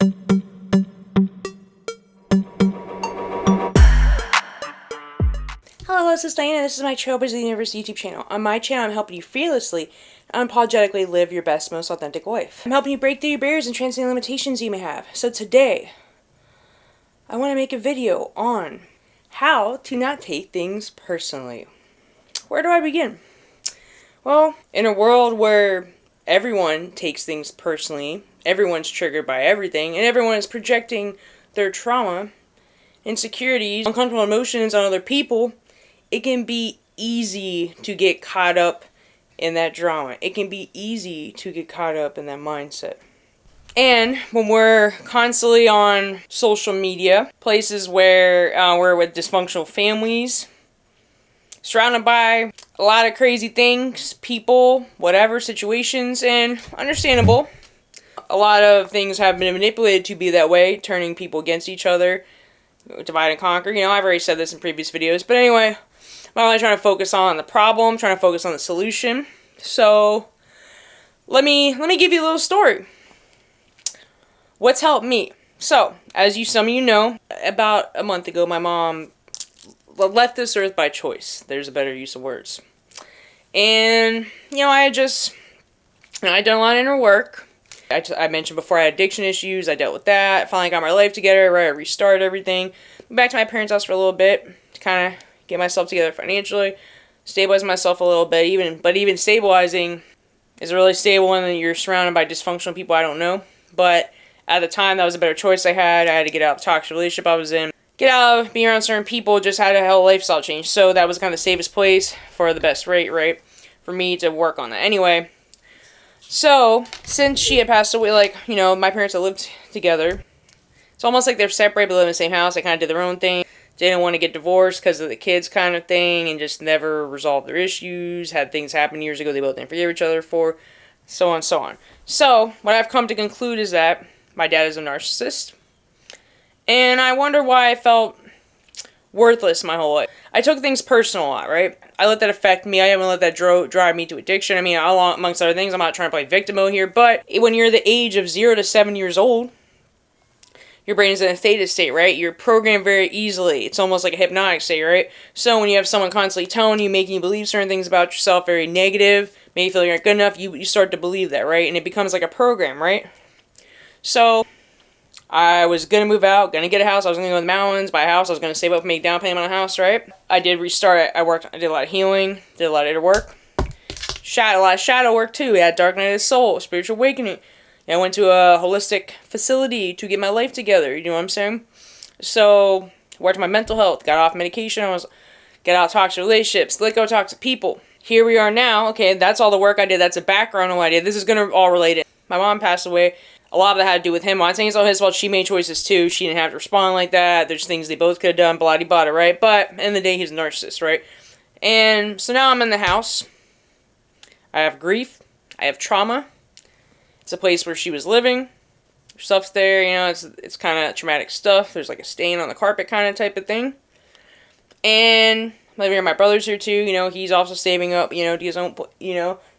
Hello, this is Diana. This is my Trailblazers of the Universe YouTube channel. On my channel, I'm helping you fearlessly and unapologetically live your best, most authentic life. I'm helping you break through your barriers and transcend limitations you may have. So today, I want to make a video on how to not take things personally. Where do I begin? Well, in a world where everyone takes things personally, everyone's triggered by everything, and everyone is projecting their trauma, insecurities, uncomfortable emotions on other people, it can be easy to get caught up in that drama. It can be easy to get caught up in that mindset. And when we're constantly on social media, places where we're with dysfunctional families, surrounded by a lot of crazy things, people, whatever, situations, and understandable. A lot of things have been manipulated to be that way, turning people against each other, divide and conquer. You know, I've already said this in previous videos, but anyway, I'm not really trying to focus on the problem, trying to focus on the solution. So, let me give you a little story. What's helped me? So, as some of you know, about a month ago, my mom left this earth by choice. There's a better use of words. And, you know, I'd done a lot in her work. I mentioned before I had addiction issues. I dealt with that. Finally got my life together, right? I restarted everything. Went back to my parents' house for a little bit to kind of get myself together financially, stabilize myself a little bit. But even stabilizing, is it really stable when you're surrounded by dysfunctional people? I don't know. But at the time, that was a better choice I had. I had to get out of the toxic relationship I was in. Get out of being around certain people, just had a whole lifestyle change. So that was kind of the safest place for the best rate, right? For me to work on that. Anyway, so since she had passed away, like, you know, my parents had lived together. It's almost like they're separated but live in the same house. They kind of did their own thing. Didn't want to get divorced because of the kids kind of thing, and just never resolved their issues. Had things happen years ago they both didn't forgive each other for, so on and so on. So, what I've come to conclude is that my dad is a narcissist. And I wonder why I felt worthless my whole life. I took things personal a lot, right? I let that affect me. I haven't let that drive me to addiction. I mean, amongst other things, I'm not trying to play victim mode here, but when you're the age of 0 to 7 years old, your brain is in a theta state, right? You're programmed very easily. It's almost like a hypnotic state, right? So when you have someone constantly telling you, making you believe certain things about yourself, very negative, make you feel you're not good enough, you start to believe that, right? And it becomes like a program, right? So I was going to move out, going to get a house. I was going to go in the mountains, buy a house. I was going to save up and make down payment on a house, right? I did restart. I did a lot of healing, did a lot of inner work. A lot of shadow work too. I had dark night of the soul, spiritual awakening. I went to a holistic facility to get my life together, you know what I'm saying? So, worked on my mental health, got off medication, got out of toxic relationships, let go of toxic people. Here we are now. Okay, that's all the work I did. That's a background on what I did. This is going to all relate it. My mom passed away. A lot of that had to do with him. I'm not saying it's all his fault. She made choices too. She didn't have to respond like that. There's things they both could have done, blah-de-blah, right? But, in the end of the day, he's a narcissist, right? And so now I'm in the house. I have grief. I have trauma. It's a place where she was living. Her stuff's there, you know, it's kind of traumatic stuff. There's like a stain on the carpet kind of type of thing. And I'm living here. My brother's here too, you know, he's also saving up, you know, he's a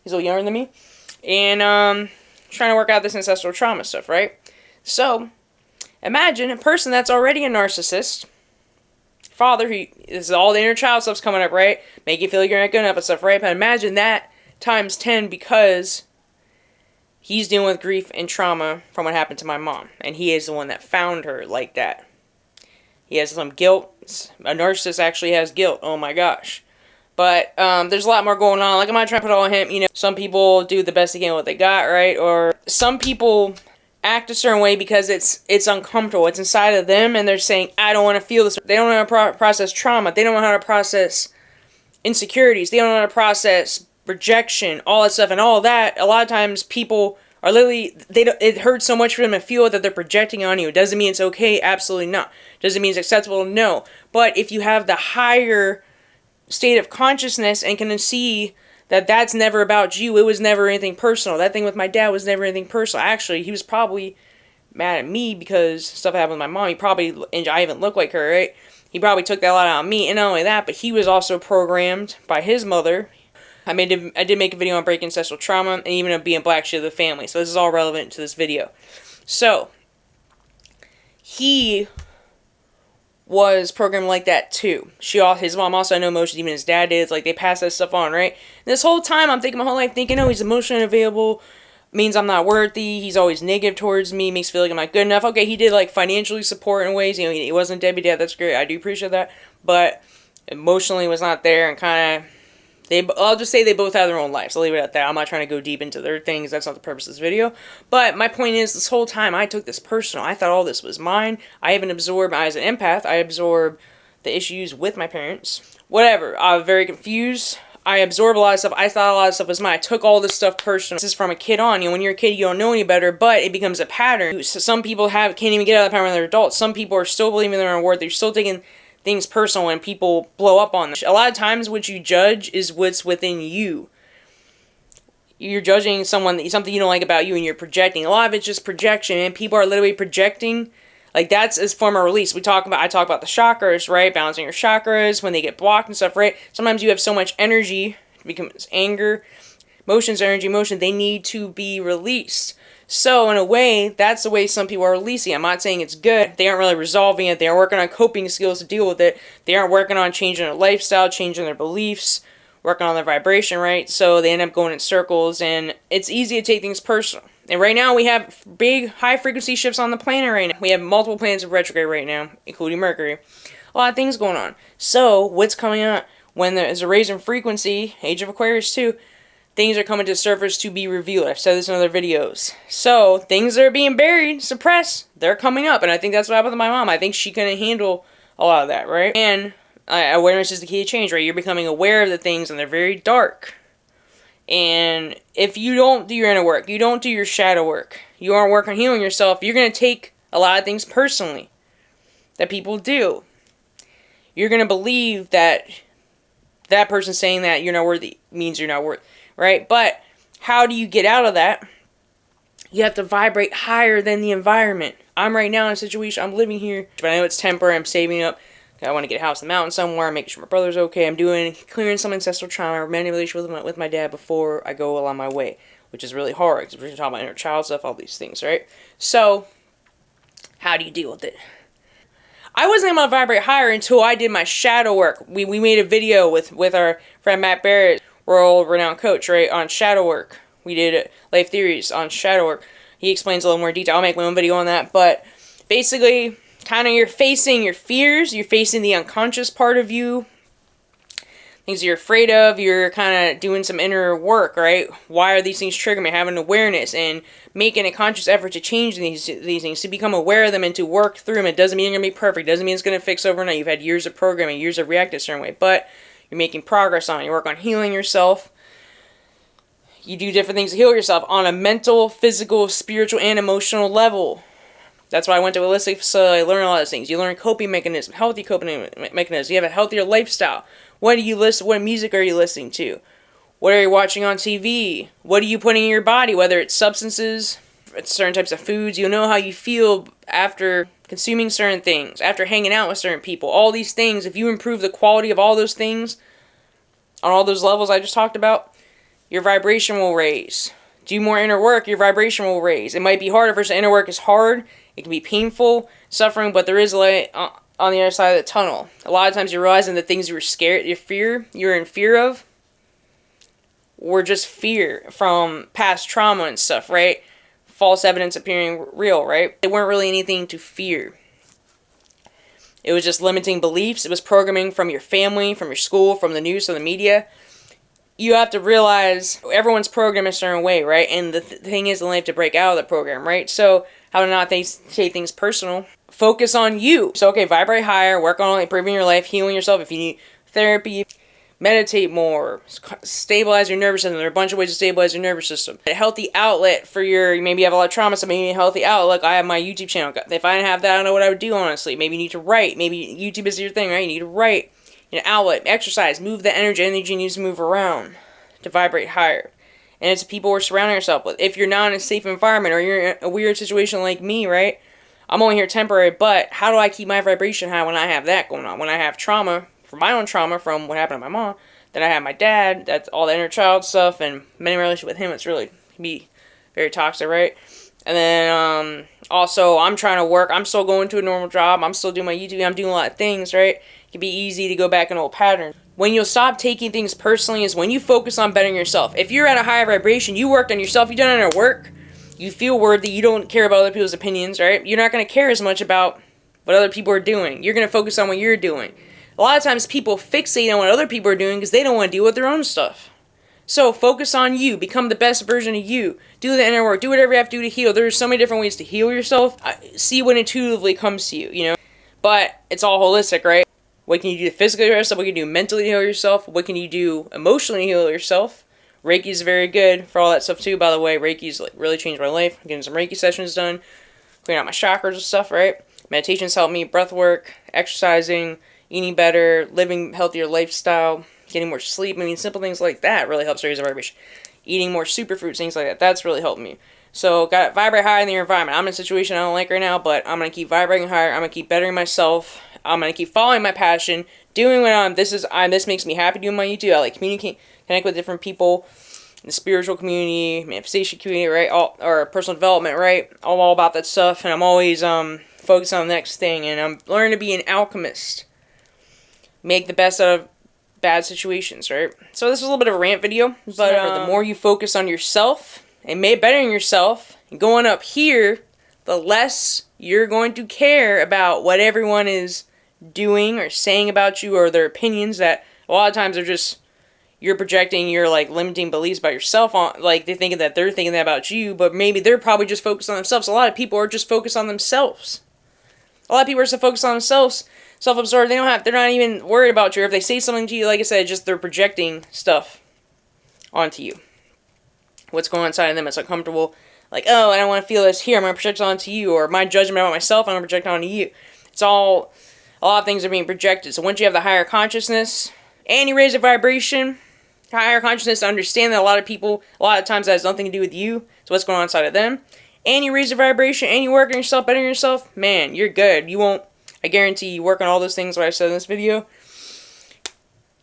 little younger than me. And, trying to work out this ancestral trauma stuff, right? So, imagine a person that's already a narcissist, father, this is all the inner child stuff's coming up, right? Make you feel like you're not good enough and stuff, right? But imagine that times 10 because he's dealing with grief and trauma from what happened to my mom. And he is the one that found her like that. He has some guilt. A narcissist actually has guilt. Oh my gosh. But there's a lot more going on. Like, I'm not trying to put it all on him. You know, some people do the best they can with what they got, right? Or some people act a certain way because it's uncomfortable. It's inside of them, and they're saying, I don't want to feel this. They don't know how to process trauma. They don't know how to process insecurities. They don't know how to process rejection, all that stuff. And all that, a lot of times people are literally, it hurts so much for them to feel it that they're projecting on you. It doesn't mean it's okay. Absolutely not. Doesn't mean it's acceptable. No. But if you have the higher state of consciousness and can see that that's never about you, it was never anything personal. That thing with my dad was never anything personal. Actually, he was probably mad at me because stuff happened with my mom. I even look like her, right? He probably took that a lot out on me. And not only that, but he was also programmed by his mother. I did make a video on breaking ancestral trauma and even being black sheep of the family. So this is all relevant to this video. So, he was programmed like that too. His mom also had no emotions, even his dad did. It's like they passed that stuff on, right? And this whole time I'm thinking my whole life thinking, oh, he's emotionally unavailable, means I'm not worthy, he's always negative towards me, makes me feel like I'm not good enough. Okay, he did like financially support in ways, you know, he wasn't a deadbeat dad, that's great, I do appreciate that, but emotionally was not there, and kind of, I'll just say they both have their own lives. I'll leave it at that. I'm not trying to go deep into their things. That's not the purpose of this video. But my point is, this whole time I took this personal. I thought all this was mine. I haven't absorbed, as an empath, I absorb the issues with my parents. Whatever. I was very confused. I absorbed a lot of stuff. I thought a lot of stuff was mine. I took all this stuff personal. This is from a kid on. You know, when you're a kid, you don't know any better, but it becomes a pattern. So some people can't even get out of the pattern when they're adults. Some people are still believing they're worth. They're still taking things personal when people blow up on them. A lot of times what you judge is what's within you. You're judging something you don't like about you, and you're projecting. A lot of it's just projection, and people are literally projecting. Like, that's a form of release. I talk about the chakras, right? Balancing your chakras when they get blocked and stuff, right? Sometimes you have so much energy, it becomes anger, emotions, energy, emotion, they need to be released. So, in a way, that's the way some people are releasing. I'm not saying it's good. They aren't really resolving it. They aren't working on coping skills to deal with it. They aren't working on changing their lifestyle, changing their beliefs, working on their vibration, right? So, they end up going in circles, and it's easy to take things personal. And right now, we have big, high-frequency shifts on the planet right now. We have multiple planets in retrograde right now, including Mercury. A lot of things going on. So, what's coming up? When there's a raise in frequency, Age of Aquarius too, things are coming to the surface to be revealed. I've said this in other videos. So, things that are being buried, suppressed, they're coming up. And I think that's what happened to my mom. I think she couldn't handle a lot of that, right? And awareness is the key to change, right? You're becoming aware of the things, and they're very dark. And if you don't do your inner work, you don't do your shadow work, you aren't working on healing yourself, you're going to take a lot of things personally that people do. You're going to believe that that person saying that you're not worthy means you're not worthy. Right? But how do you get out of that? You have to vibrate higher than the environment. I'm right now in a situation, I'm living here, but I know it's temporary, I'm saving up. I want to get a house in the mountain somewhere, making sure my brother's okay. I'm clearing some ancestral trauma, mending relationship with my dad before I go along my way, which is really hard, because we're talking about inner child stuff, all these things, right? So, how do you deal with it? I wasn't able to vibrate higher until I did my shadow work. We made a video with our friend Matt Barrett, world-renowned coach, right, on shadow work. We did life theories on shadow work. He explains a little more detail. I'll make my own video on that, but basically, kind of you're facing your fears, you're facing the unconscious part of you, things you're afraid of, you're kind of doing some inner work, right? Why are these things triggering me? Having awareness and making a conscious effort to change these things, to become aware of them and to work through them. It doesn't mean you're going to be perfect. It doesn't mean it's going to fix overnight. You've had years of programming, years of reacting a certain way, but you're making progress on it. You work on healing yourself. You do different things to heal yourself on a mental, physical, spiritual, and emotional level. That's why I went to a holistic facility. I learned a lot of things. You learn coping mechanisms, healthy coping mechanisms. You have a healthier lifestyle. What do you listen? What music are you listening to? What are you watching on TV? What are you putting in your body? Whether it's substances, it's certain types of foods. You'll know how you feel after consuming certain things, after hanging out with certain people. All these things, if you improve the quality of all those things, on all those levels I just talked about, your vibration will raise. Do more inner work, your vibration will raise. It might be harder. First, the inner work is hard. It can be painful, suffering, but there is light on the other side of the tunnel. A lot of times you're realizing the things you were scared, you're in fear of, were just fear from past trauma and stuff, right? False evidence appearing real, right? They weren't really anything to fear. It was just limiting beliefs. It was programming from your family, from your school, from the news, from the media. You have to realize everyone's programmed a certain way, right? And the thing is, they have to break out of the program, right? So, how to not take things personal. Focus on you. So, okay, vibrate higher, work on improving your life, healing yourself. If you need therapy, meditate more, stabilize your nervous system. There are a bunch of ways to stabilize your nervous system. A healthy outlet for maybe you have a lot of trauma, so maybe you need a healthy outlet. Like, I have my YouTube channel. If I didn't have that, I don't know what I would do, honestly. Maybe you need to write. Maybe YouTube is your thing, right? You need to write. An outlet, exercise, move the energy needs to move around to vibrate higher. And it's people we're surrounding yourself with. If you're not in a safe environment or you're in a weird situation like me, right? I'm only here temporary, but how do I keep my vibration high when I have that going on? When I have trauma, from my own trauma, from what happened to my mom, then I have my dad, that's all the inner child stuff, and many relationship with him, it's really can be very toxic, right? And then also I'm trying to work. I'm still going to a normal job. I'm still doing my YouTube. I'm doing a lot of things, right? It can be easy to go back in old patterns. When you'll stop taking things personally is when you focus on bettering yourself. If you're at a higher vibration, you worked on yourself, you've done it at work, you feel worthy, you don't care about other people's opinions, right? You're not going to care as much about what other people are doing. You're going to focus on what you're doing. A lot of times people fixate on what other people are doing because they don't want to deal with their own stuff. So focus on you. Become the best version of you. Do the inner work. Do whatever you have to do to heal. There's so many different ways to heal yourself. See what intuitively comes to you, you know? But it's all holistic, right? What can you do physically to heal yourself? What can you do mentally to heal yourself? What can you do emotionally to heal yourself? Reiki is very good for all that stuff too, by the way. Reiki's like really changed my life. I'm getting some Reiki sessions done. Clearing out my chakras and stuff, right? Meditations help me. Breath work, exercising, eating better, living healthier lifestyle, getting more sleep. I mean, simple things like that really helps raise the vibration. Eating more superfruits, things like that. That's really helped me. So, got to vibrate higher in your environment. I'm in a situation I don't like right now, but I'm going to keep vibrating higher. I'm going to keep bettering myself. I'm going to keep following my passion, doing what this makes me happy doing my YouTube. I like communicate, connect with different people in the spiritual community, manifestation community, right? Or personal development, right? I'm all about that stuff, and I'm always focused on the next thing, and I'm learning to be an alchemist. Make the best out of bad situations, right? So this was a little bit of a rant video, but the more you focus on yourself and bettering yourself and going up here, the less you're going to care about what everyone is doing or saying about you or their opinions that a lot of times are just you're projecting your like limiting beliefs about yourself on, like they're thinking that about you, but maybe they're probably just focused on themselves. A lot of people are just focused on themselves. A lot of people are so focused on themselves, self-absorbed, they're not even worried about you. Or if they say something to you, like I said, just they're projecting stuff onto you. What's going on inside of them is uncomfortable. Like, oh, I don't want to feel this here, I'm going to project it onto you. Or my judgment about myself, I'm going to project onto you. It's all, a lot of things are being projected. So once you have the higher consciousness, and you raise the vibration, higher consciousness, to understand that a lot of people, a lot of times that has nothing to do with you. So what's going on inside of them. And you raise the vibration, and you work on yourself, bettering yourself, man, you're good. You won't, I guarantee you work on all those things what I said in this video,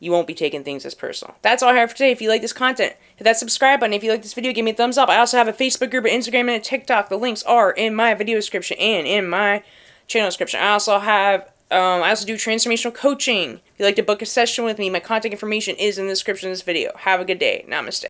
you won't be taking things as personal. That's all I have for today. If you like this content, hit that subscribe button. If you like this video, give me a thumbs up. I also have a Facebook group, an Instagram, and a TikTok. The links are in my video description and in my channel description. I also have, I also do transformational coaching. If you'd like to book a session with me, my contact information is in the description of this video. Have a good day. Namaste.